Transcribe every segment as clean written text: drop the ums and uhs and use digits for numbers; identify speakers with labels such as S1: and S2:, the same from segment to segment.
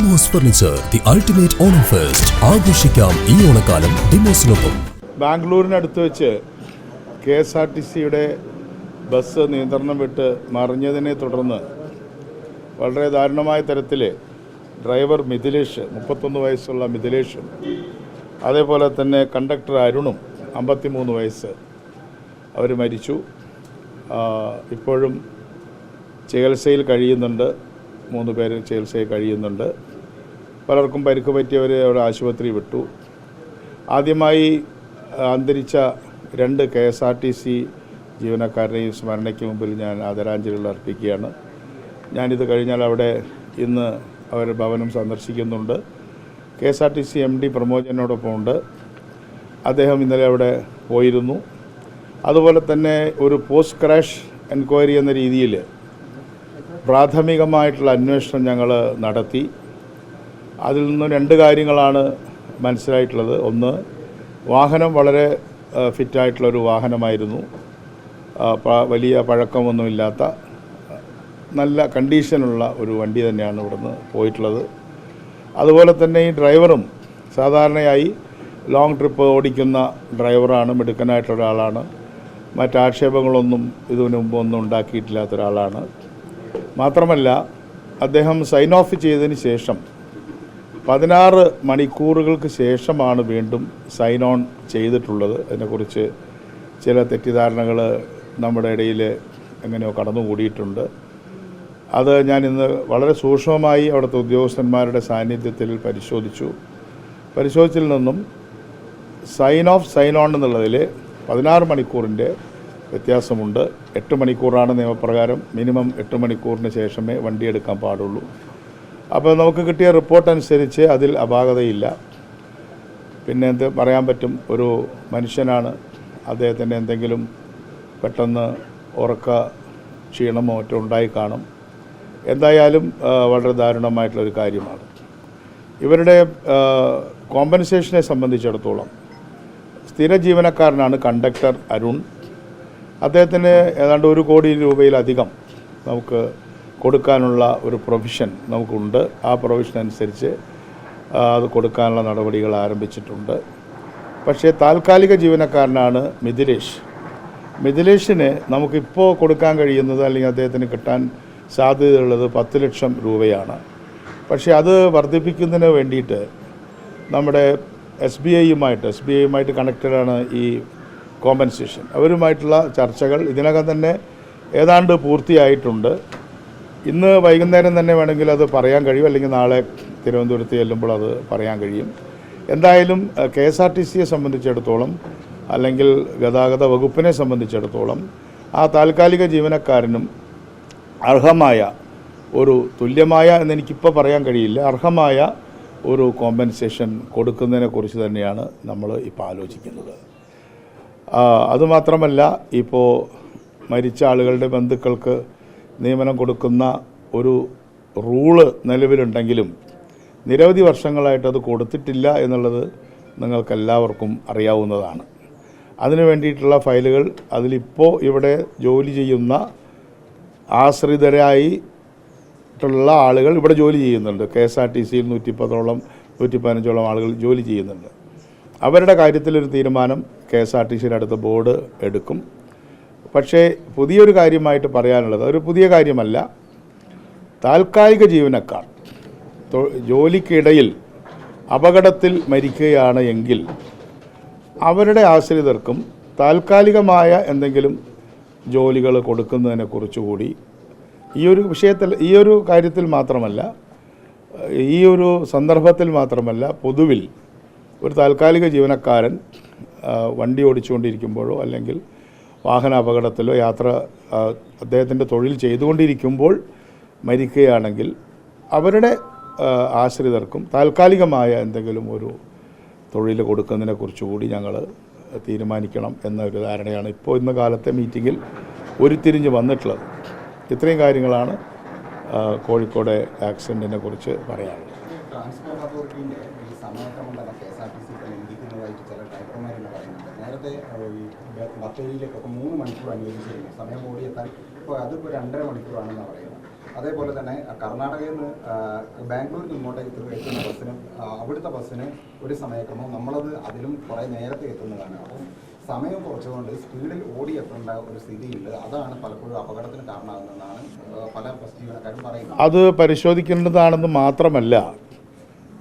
S1: Demos furniture, the ultimate Onam fest. ആഘോഷിക്കാം ഈ ഓണക്കാലം ഡിമോസിനൊപ്പം.
S2: ബാംഗ്ലൂരിനടുത്ത് വെച്ച് KSRTCയുടെ ബസ് നിയന്ത്രണം വിട്ട് മറിഞ്ഞതിനെ തുടർന്ന് വളരെ ദാരുണമായ തരത്തിൽ ഡ്രൈവർ മിഥിലേഷ്, 31 വയസ്സുള്ള മിഥിലേഷും, അതേപോലെ തന്നെ കണ്ടക്ടർ അരുണും, 53 വയസ്സ്, അവർ മരിച്ചു. ഇപ്പോഴും ചികിത്സയിൽ കഴിയുന്നുണ്ട്. 3 പേര് ചികിത്സയിൽ കഴിയുന്നുണ്ട്. പലർക്കും പരിക്ക് പറ്റിയവരെ അവിടെ ആശുപത്രി വിട്ടു. ആദ്യമായി അന്തരിച്ച 2 KSRTC ജീവനക്കാരുടെയും സ്മരണയ്ക്ക് മുമ്പിൽ ഞാൻ ആദരാഞ്ജലികൾ അർപ്പിക്കുകയാണ്. ഞാനിത് കഴിഞ്ഞാൽ അവിടെ ഇന്ന് അവർ ഭവനം സന്ദർശിക്കുന്നുണ്ട്. KSRTC MD പ്രമോദനോടൊപ്പം ഉണ്ട്. അദ്ദേഹം ഇന്നലെ അവിടെ പോയിരുന്നു. അതുപോലെ തന്നെ ഒരു പോസ്റ്റ് ക്രാഷ് എൻക്വയറി എന്ന രീതിയിൽ പ്രാഥമികമായിട്ടുള്ള അന്വേഷണം ഞങ്ങൾ നടത്തി. അതിൽ നിന്ന് 2 കാര്യങ്ങളാണ് മനസ്സിലായിട്ടുള്ളത്. ഒന്ന്, വാഹനം വളരെ ഫിറ്റായിട്ടുള്ളൊരു വാഹനമായിരുന്നു. വലിയ പഴക്കമൊന്നുമില്ലാത്ത നല്ല കണ്ടീഷനുള്ള ഒരു വണ്ടി തന്നെയാണ് ഇവിടുന്ന് പോയിട്ടുള്ളത്. അതുപോലെ തന്നെ ഈ ഡ്രൈവറും സാധാരണയായി ലോങ് ട്രിപ്പ് ഓടിക്കുന്ന ഡ്രൈവറാണ്, മിടുക്കനായിട്ടുള്ള ഒരാളാണ്. മറ്റാക്ഷേപങ്ങളൊന്നും ഇതിനു മുമ്പൊന്നും ഉണ്ടാക്കിയിട്ടില്ലാത്ത ഒരാളാണ്. മാത്രമല്ല, അദ്ദേഹം സൈൻ ഓഫ് ചെയ്തതിന് ശേഷം 16 മണിക്കൂറുകൾക്ക് ശേഷമാണ് വീണ്ടും സൈൻ ഓൺ ചെയ്തിട്ടുള്ളത്. അതിനെക്കുറിച്ച് ചില തെറ്റിദ്ധാരണകൾ നമ്മുടെ ഇടയിൽ എങ്ങനെയോ കടന്നുകൂടിയിട്ടുണ്ട്. അത് ഞാൻ ഇന്ന് വളരെ സൂക്ഷ്മമായി അവിടുത്തെ ഉദ്യോഗസ്ഥന്മാരുടെ സാന്നിധ്യത്തിൽ പരിശോധിച്ചതിൽ നിന്നും സൈൻ ഓഫ് സൈൻ ഓൺ എന്നുള്ളതിൽ 16 മണിക്കൂറിൻ്റെ വ്യത്യാസമുണ്ട്. 8 മണിക്കൂറാണ് നിയമപ്രകാരം. മിനിമം 8 മണിക്കൂറിന് ശേഷമേ വണ്ടി എടുക്കാൻ പാടുള്ളൂ. അപ്പോൾ നമുക്ക് കിട്ടിയ റിപ്പോർട്ട് അനുസരിച്ച് അതിൽ അപാകതയില്ല. പിന്നെ എന്ത് പറയാൻ പറ്റും, ഒരു മനുഷ്യനാണ്. അദ്ദേഹത്തിൻ്റെ എന്തെങ്കിലും പെട്ടെന്ന് ഉറക്ക ക്ഷീണമോ മറ്റോ ഉണ്ടായി കാണും. എന്തായാലും വളരെ ദാരുണമായിട്ടുള്ളൊരു കാര്യമാണ്. ഇവരുടെ കോമ്പൻസേഷനെ സംബന്ധിച്ചിടത്തോളം സ്ഥിര ജീവനക്കാരനാണ് കണ്ടക്ടർ അരുൺ. അദ്ദേഹത്തിന് ഏതാണ്ട് 1 കോടി രൂപയിലധികം നമുക്ക് കൊടുക്കാനുള്ള ഒരു പ്രൊവിഷൻ നമുക്കുണ്ട്. ആ പ്രൊവിഷൻ അനുസരിച്ച് അത് കൊടുക്കാനുള്ള നടപടികൾ ആരംഭിച്ചിട്ടുണ്ട്. പക്ഷേ താൽക്കാലിക ജീവനക്കാരനാണ് മിഥിലേഷിന് നമുക്കിപ്പോൾ കൊടുക്കാൻ കഴിയുന്നത്, അല്ലെങ്കിൽ അദ്ദേഹത്തിന് കിട്ടാൻ സാധ്യതയുള്ളത് 10 ലക്ഷം രൂപയാണ്. പക്ഷേ അത് വർദ്ധിപ്പിക്കുന്നതിന് വേണ്ടിയിട്ട് നമ്മുടെ SBIയുമായിട്ട് കണക്റ്റഡാണ് ഈ കോമ്പൻസേഷൻ. അവരുമായിട്ടുള്ള ചർച്ചകൾ ഇതിനകം തന്നെ ഏതാണ്ട് പൂർത്തിയായിട്ടുണ്ട്. ഇന്ന് വൈകുന്നേരം തന്നെ വേണമെങ്കിൽ അത് പറയാൻ കഴിയും, അല്ലെങ്കിൽ നാളെ തിരുവനന്തപുരത്ത് ചെല്ലുമ്പോൾ അത് പറയാൻ കഴിയും. എന്തായാലും KSRTCയെ സംബന്ധിച്ചിടത്തോളം, അല്ലെങ്കിൽ ഗതാഗത വകുപ്പിനെ സംബന്ധിച്ചിടത്തോളം, ആ താൽക്കാലിക ജീവനക്കാരനും അർഹമായ ഒരു തുല്യമായ എന്നെനിക്കിപ്പോൾ പറയാൻ കഴിയില്ല, അർഹമായ ഒരു കോമ്പൻസേഷൻ കൊടുക്കുന്നതിനെക്കുറിച്ച് തന്നെയാണ് നമ്മൾ ഇപ്പോൾ ആലോചിക്കുന്നത്. അതുമാത്രമല്ല, ഇപ്പോൾ മരിച്ച ആളുകളുടെ ബന്ധുക്കൾക്ക് നിയമനം കൊടുക്കുന്ന ഒരു റൂള് നിലവിലുണ്ടെങ്കിലും നിരവധി വർഷങ്ങളായിട്ട് അത് കൊടുത്തിട്ടില്ല എന്നുള്ളത് നിങ്ങൾക്കെല്ലാവർക്കും അറിയാവുന്നതാണ്. അതിനു വേണ്ടിയിട്ടുള്ള ഫയലുകൾ അതിലിപ്പോൾ ഇവിടെ ജോലി ചെയ്യുന്ന ആശ്രിതരായിട്ടുള്ള ആളുകൾ ഇവിടെ ജോലി ചെയ്യുന്നുണ്ട്. KSRTCയിൽ 115 ആളുകൾ ജോലി ചെയ്യുന്നുണ്ട്. അവരുടെ കാര്യത്തിലൊരു തീരുമാനം KSRTCയുടെ അടുത്ത ബോർഡ് എടുക്കും. പക്ഷേ പുതിയൊരു കാര്യമായിട്ട് പറയാനുള്ളത്, ഒരു പുതിയ കാര്യമല്ല, താൽക്കാലിക ജീവനക്കാർ ജോലിക്കിടയിൽ അപകടത്തിൽ മരിക്കുകയാണ് എങ്കിൽ അവരുടെ ആശ്രിതർക്കും താൽക്കാലികമായ എന്തെങ്കിലും ജോലികൾ കൊടുക്കുന്നതിനെക്കുറിച്ചുകൂടി ഈ ഒരു കാര്യത്തിൽ മാത്രമല്ല, ഈ ഒരു സന്ദർഭത്തിൽ മാത്രമല്ല, പൊതുവിൽ ഒരു താൽക്കാലിക ജീവനക്കാരൻ വണ്ടി ഓടിച്ചുകൊണ്ടിരിക്കുമ്പോഴോ അല്ലെങ്കിൽ വാഹന അപകടത്തിലോ അദ്ദേഹത്തിൻ്റെ തൊഴിൽ ചെയ്തുകൊണ്ടിരിക്കുമ്പോൾ മരിക്കുകയാണെങ്കിൽ അവരുടെ ആശ്രിതർക്കും താൽക്കാലികമായ എന്തെങ്കിലും ഒരു തൊഴിൽ കൊടുക്കുന്നതിനെക്കുറിച്ച് കൂടി ഞങ്ങൾ തീരുമാനിക്കണം എന്നൊരു ധാരണയാണ് ഇപ്പോൾ ഇന്ന് കാലത്തെ മീറ്റിങ്ങിൽ ഉരുത്തിരിഞ്ഞ് വന്നിട്ടുള്ളത്. ഇത്രയും കാര്യങ്ങളാണ് കോഴിക്കോട് ആക്സിഡൻറ്റിനെ കുറിച്ച് പറയാനുള്ളത്.
S3: ട്രാൻസ്പോർട്ട് അതോറിറ്റിൻ്റെ ഈ സമയക്രമം KSRTC ലംഘിക്കുന്നതായിട്ട് ചില ഡ്രൈവർമാരെന്ന് പറയുന്നുണ്ട്. നേരത്തെ ഈ ബത്തേരിയിലേക്കൊക്കെ 3 മണിക്കൂർ അനുവദിച്ചിരുന്നു സമയം ഓടിയെത്താൻ. ഇപ്പോൾ അതിപ്പോൾ 2.5 മണിക്കൂറാണെന്നാണ് പറയുന്നത്. അതേപോലെ തന്നെ കർണാടകയിൽ നിന്ന് ബാംഗ്ലൂരിൽ നിന്ന് ഇങ്ങോട്ടേക്ക് എത്തുന്ന ബസ്സിന് അവിടുത്തെ ബസ്സിന് ഒരു സമയക്രമം നമ്മളത് അതിലും കുറേ നേരത്തെ എത്തുന്നതാണ്. അപ്പം സമയം കുറച്ചുകൊണ്ട് സ്പീഡിൽ ഓടിയെത്തേണ്ട ഒരു സ്ഥിതിയുണ്ട്. അതാണ് പലപ്പോഴും അപകടത്തിന് കാരണമാകുന്നതെന്നാണ് പല ബസ് ജീവനക്കാരും പറയുന്നത്.
S2: അത് പരിശോധിക്കേണ്ടതാണെന്ന് മാത്രമല്ല,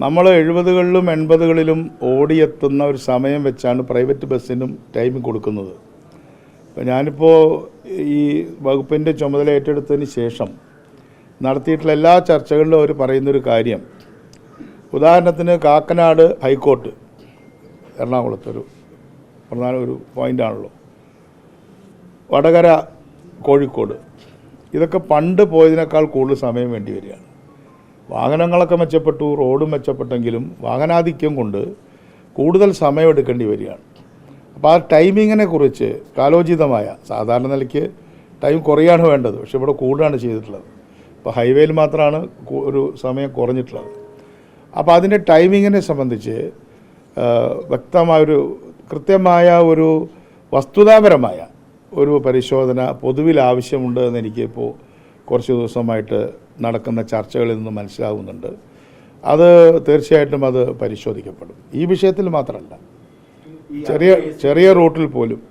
S2: നമ്മൾ 70കളിലും 80കളിലും ഓടിയെത്തുന്ന ഒരു സമയം വെച്ചാണ് പ്രൈവറ്റ് ബസ്സിനും ടൈം കൊടുക്കുന്നത്. ഇപ്പം ഞാനിപ്പോൾ ഈ വകുപ്പിൻ്റെ ചുമതല ഏറ്റെടുത്തതിന് ശേഷം നടത്തിയിട്ടുള്ള എല്ലാ ചർച്ചകളിലും അവർ പറയുന്നൊരു കാര്യം, ഉദാഹരണത്തിന് കാക്കനാട് ഹൈക്കോർട്ട് എറണാകുളത്തൊരു പ്രധാന ഒരു പോയിൻ്റാണല്ലോ, വടകര കോഴിക്കോട്, ഇതൊക്കെ പണ്ട് പോയതിനേക്കാൾ കൂടുതൽ സമയം വേണ്ടി വരികയാണ്. വാഹനങ്ങളൊക്കെ മെച്ചപ്പെട്ടു, റോഡ് മെച്ചപ്പെട്ടെങ്കിലും വാഹനാധിക്യം കൊണ്ട് കൂടുതൽ സമയം എടുക്കേണ്ടി വരികയാണ്. അപ്പോൾ ആ ടൈമിങ്ങിനെ കുറിച്ച് കാലോചിതമായ, സാധാരണ നിലയ്ക്ക് ടൈം കുറയാണ് വേണ്ടത്, പക്ഷെ ഇവിടെ കൂടുകയാണ് ചെയ്തിട്ടുള്ളത്. ഇപ്പോൾ ഹൈവേയിൽ മാത്രമാണ് ഒരു സമയം കുറഞ്ഞിട്ടുള്ളത്. അപ്പോൾ അതിൻ്റെ ടൈമിങ്ങിനെ സംബന്ധിച്ച് വ്യക്തമായൊരു കൃത്യമായ ഒരു വസ്തുതാപരമായ ഒരു പരിശോധന പൊതുവിൽ ആവശ്യമുണ്ട് എന്ന് എനിക്കിപ്പോൾ കുറച്ച് ദിവസമായിട്ട് നടക്കുന്ന ചർച്ചകളിൽ നിന്ന് മനസ്സിലാവുന്നുണ്ട്. അത് തീർച്ചയായിട്ടും അത് പരിശോധിക്കപ്പെടും. ഈ വിഷയത്തിൽ മാത്രമല്ല, ചെറിയ റൂട്ടിൽ പോലും.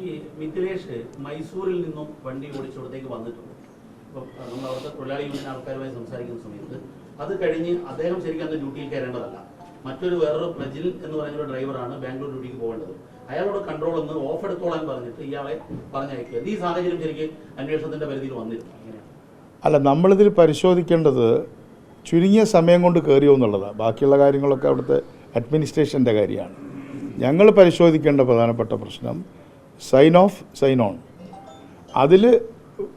S4: ഈ മിഥിലേഷ് മൈസൂരിൽ നിന്നും വണ്ടി ഓടിച്ചോടത്തേക്ക് വന്നിട്ടുണ്ട്. ഇപ്പം നമ്മൾ അവിടുത്തെ തൊഴിലാളി യൂണിയൻ ആൾക്കാരുമായി സംസാരിക്കുന്ന സമയത്ത് അത് കഴിഞ്ഞ് അദ്ദേഹം ശരിക്കും അന്ന് ഡ്യൂട്ടിയിൽ കയറേണ്ടതല്ല, വേറൊരു പ്രജിൽ എന്ന് പറയുന്ന ഒരു ഡ്രൈവറാണ് ബാംഗ്ലൂർ ഡ്യൂട്ടിക്ക് പോകേണ്ടത്. അയാളോട് കൺട്രോൾ ഒന്ന് ഓഫ് എടുത്തോളാൻ പറഞ്ഞിട്ട് ഇയാളെ പറഞ്ഞയക്കുക. ഈ സാഹചര്യം ശരിക്കും അന്വേഷണത്തിന്റെ പരിധിയിൽ വന്നിരുന്നു.
S2: അല്ല, നമ്മളിതിൽ പരിശോധിക്കേണ്ടത് ചുരുങ്ങിയ സമയം കൊണ്ട് കയറിയോ എന്നുള്ളതാണ്. ബാക്കിയുള്ള കാര്യങ്ങളൊക്കെ അവിടുത്തെ അഡ്മിനിസ്ട്രേഷൻ്റെ കാര്യമാണ്. ഞങ്ങൾ പരിശോധിക്കേണ്ട പ്രധാനപ്പെട്ട പ്രശ്നം സൈൻ ഓഫ് സൈൻ ഓൺ. അതിൽ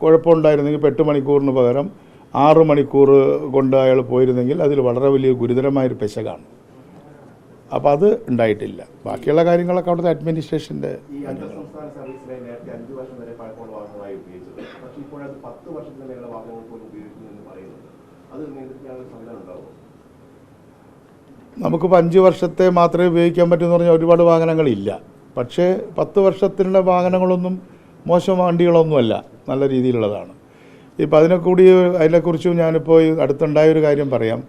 S2: കുഴപ്പമുണ്ടായിരുന്നെങ്കിൽ 8 മണിക്കൂറിന് പകരം 6 മണിക്കൂർ കൊണ്ട് അയാൾ പോയിരുന്നെങ്കിൽ അതിൽ വളരെ വലിയ ഗുരുതരമായൊരു പെശകാണ്. അപ്പോൾ അത് ഉണ്ടായിട്ടില്ല. ബാക്കിയുള്ള കാര്യങ്ങളൊക്കെ അവിടുത്തെ അഡ്മിനിസ്ട്രേഷൻ്റെ.
S5: ഈ അന്തർസംസ്ഥാന സർവീസിനെ നേരത്തെ 5 വർഷം വരെ പഴക്കമുള്ള വാഹനങ്ങളായി ഉപയോഗിച്ചത്, പക്ഷേ ഇപ്പോഴത് 10 വർഷത്തിന് മേലുള്ള വാഹനങ്ങൾ പോലും ഉപയോഗിക്കുന്നു എന്ന് പറയുന്നുണ്ട്. അത് നിയന്ത്രിക്കാനുള്ള സംവിധാനം ഉണ്ടാവും?
S2: നമുക്കിപ്പോൾ 5 വർഷത്തെ മാത്രമേ ഉപയോഗിക്കാൻ പറ്റുമെന്ന് പറഞ്ഞാൽ ഒരുപാട് വാഹനങ്ങളില്ല. പക്ഷേ 10 വർഷത്തിനുള്ള വാഹനങ്ങളൊന്നും മോശം വണ്ടികളൊന്നുമല്ല, നല്ല രീതിയിലുള്ളതാണ്. ഇപ്പോൾ അതിനെക്കുറിച്ചും ഞാനിപ്പോൾ അടുത്തുണ്ടായൊരു കാര്യം പറയാം.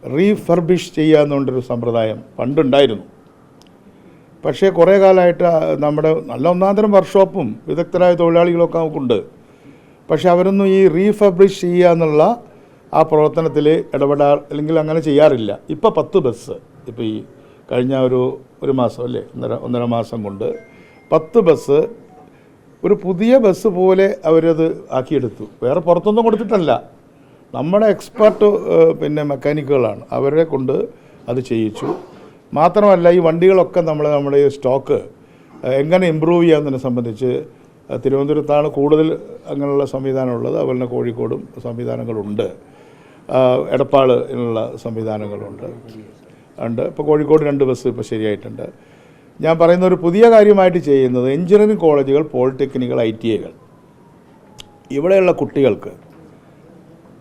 S2: റീഫർബിഷ് ചെയ്യുക എന്നുകൊണ്ടൊരു സമ്പ്രദായം പണ്ടുണ്ടായിരുന്നു. പക്ഷേ കുറേ കാലമായിട്ട് നമ്മുടെ നല്ല ഒന്നാന്തരം വർക്ക്ഷോപ്പും വിദഗ്ധരായ തൊഴിലാളികളൊക്കെ നമുക്കുണ്ട്. പക്ഷേ അവരൊന്നും ഈ റീഫർബിഷ് ചെയ്യുക എന്നുള്ള ആ പ്രവർത്തനത്തിൽ ഇടപെടാൻ അല്ലെങ്കിൽ അങ്ങനെ ചെയ്യാറില്ല. ഇപ്പോൾ 10 ബസ്, ഇപ്പോൾ ഈ കഴിഞ്ഞ ഒരു മാസം അല്ലേ, ഒന്നര മാസം കൊണ്ട് 10 ബസ് ഒരു പുതിയ ബസ് പോലെ അവരത് ആക്കിയെടുത്തു. വേറെ പുറത്തൊന്നും കൊടുത്തിട്ടല്ല, നമ്മുടെ എക്സ്പെർട്ട് മെക്കാനിക്കുകളാണ്, അവരെ കൊണ്ട് അത് ചെയ്യിച്ചു. മാത്രമല്ല ഈ വണ്ടികളൊക്കെ നമ്മുടെ ഈ സ്റ്റോക്ക് എങ്ങനെ ഇമ്പ്രൂവ് ചെയ്യാമെന്നതിനെ സംബന്ധിച്ച് തിരുവനന്തപുരത്താണ് കൂടുതൽ അങ്ങനെയുള്ള സംവിധാനമുള്ളത്. അതുപോലെ തന്നെ കോഴിക്കോടും സംവിധാനങ്ങളുണ്ട്, എടപ്പാളിനുള്ള സംവിധാനങ്ങളുണ്ട്. ഇപ്പോൾ കോഴിക്കോട് 2 ബസ് ഇപ്പോൾ ശരിയായിട്ടുണ്ട്. ഞാൻ പറയുന്ന ഒരു പുതിയ കാര്യമായിട്ട് ചെയ്യുന്നത് എഞ്ചിനീയറിംഗ് കോളേജുകൾ, പോളിടെക്നിക്കുകൾ, ITIകൾ, ഇവിടെയുള്ള കുട്ടികൾക്ക്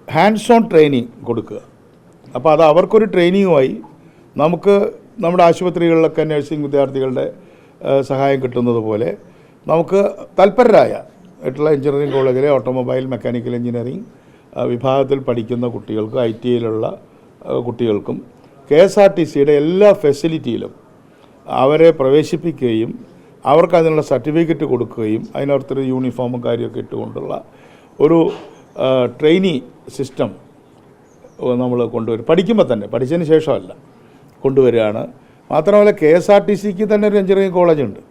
S2: ഹാൻഡ്സ് ഓൺ ട്രെയിനിങ് കൊടുക്കുക. അപ്പോൾ അത് അവർക്കൊരു ട്രെയിനിങ്ങുമായി നമുക്ക് നമ്മുടെ ആശുപത്രികളിലൊക്കെ നഴ്സിംഗ് വിദ്യാർത്ഥികളുടെ സഹായം കിട്ടുന്നത് പോലെ നമുക്ക് തൽപരരായ ആയിട്ടുള്ള എഞ്ചിനീയറിംഗ് കോളേജിലെ ഓട്ടോമൊബൈൽ മെക്കാനിക്കൽ എഞ്ചിനീയറിംഗ് വിഭാഗത്തിൽ പഠിക്കുന്ന കുട്ടികൾക്കും ITIയിലുള്ള കുട്ടികൾക്കും KSRTCയുടെ എല്ലാ ഫെസിലിറ്റിയിലും അവരെ പ്രവേശിപ്പിക്കുകയും അവർക്ക് അതിനുള്ള സർട്ടിഫിക്കറ്റ് കൊടുക്കുകയും അതിനകത്തൊരു യൂണിഫോമും കാര്യമൊക്കെ ഇട്ടുകൊണ്ടുള്ള ഒരു ട്രെയിനി സിസ്റ്റം നമ്മൾ കൊണ്ടുവരും. പഠിക്കുമ്പോൾ തന്നെ, പഠിച്ചതിന് ശേഷമല്ല, കൊണ്ടുവരികയാണ്. മാത്രമല്ല KSRTCക്ക് തന്നെ ഒരു എഞ്ചിനീയറിംഗ് കോളേജുണ്ട്.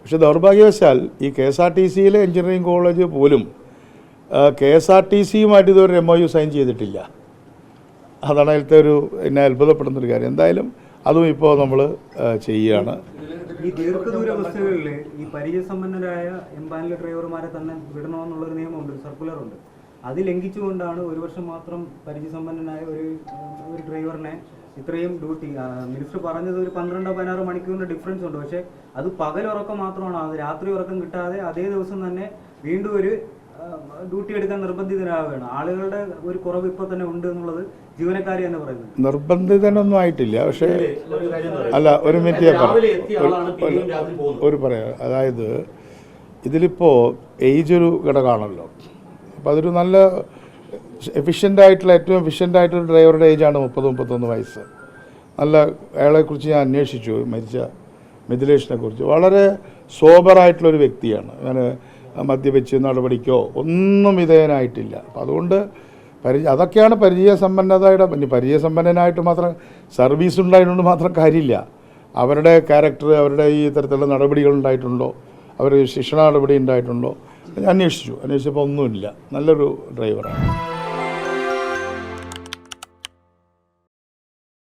S2: പക്ഷേ ദൗർഭാഗ്യവശാൽ ഈ KSRTCയിലെ എഞ്ചിനീയറിംഗ് കോളേജ് പോലും KSRTCയുമായിട്ട് ഇതൊരു MOU സൈൻ ചെയ്തിട്ടില്ല. അതാണ് അതിലത്തെ എന്നെ അത്ഭുതപ്പെടുന്നൊരു കാര്യം. എന്തായാലും അതും ഇപ്പോൾ നമ്മൾ ചെയ്യുകയാണ്.
S6: ഈ ദീർഘദൂര ബസ്സുകളിൽ ഈ പരിചയസമ്പന്നരായ എംപാനൽ ഡ്രൈവർമാരെ തന്നെ വിടണമെന്നുള്ളൊരു നിയമമുണ്ട്, സർക്കുലറുണ്ട്. അത് ലംഘിച്ചുകൊണ്ടാണ് 1 വർഷം മാത്രം പരിചയസമ്പന്നനായ ഒരു ഡ്രൈവറിനെ ഇത്രയും ഡ്യൂട്ടി, മിനിസ്റ്റർ പറഞ്ഞത് ഒരു 12-16 മണിക്കൂറിൻ്റെ ഡിഫറൻസ് ഉണ്ട്. പക്ഷേ അത് പകലുറക്കം മാത്രമാണ്, അത് രാത്രി ഉറക്കം കിട്ടാതെ അതേ ദിവസം തന്നെ വീണ്ടും ഒരു ഡ്യൂട്ടി എടുക്കാൻ നിർബന്ധിതരാവുകയാണ്. ആളുകളുടെ ഒരു കുറവ് ഇപ്പോൾ തന്നെ ഉണ്ട് എന്നുള്ളത് ജീവനക്കാരി എന്ന് പറയുന്നത്.
S2: നിർബന്ധിതനൊന്നും ആയിട്ടില്ല. പക്ഷേ അല്ല, ഒരു മിനിറ്റ് പറയാം. അതായത് ഇതിലിപ്പോൾ ഏജ് ഒരു ഘടകമാണല്ലോ. അപ്പോൾ അതൊരു നല്ല ഏറ്റവും എഫിഷ്യൻ്റായിട്ടുള്ള ഡ്രൈവറുടെ ഏജാണ് 30-31 വയസ്സ്. നല്ല അയാളെക്കുറിച്ച് ഞാൻ അന്വേഷിച്ചു, മരിച്ച മിഥിലേഷിനെ കുറിച്ച്. വളരെ സോബറായിട്ടുള്ളൊരു വ്യക്തിയാണ്. ഞാൻ മദ്യപിച്ച് നടപടിക്കോ ഒന്നും വിധേയനായിട്ടില്ല. അപ്പം അതുകൊണ്ട് അതൊക്കെയാണ് പരിചയസമ്പന്നതയുടെ. ഇനി പരിചയസമ്പന്നനായിട്ട് മാത്രം സർവീസ് ഉണ്ടായതുകൊണ്ട് മാത്രം കാര്യമില്ല. അവരുടെ ക്യാരക്ടർ, അവരുടെ ഈ തരത്തിലുള്ള നടപടികൾ ഉണ്ടായിട്ടുണ്ടോ, അവർ ശിക്ഷണ നടപടി ഉണ്ടായിട്ടുണ്ടോ, അന്വേഷിച്ചപ്പോൾ ഒന്നുമില്ല. നല്ലൊരു ഡ്രൈവറാണ്.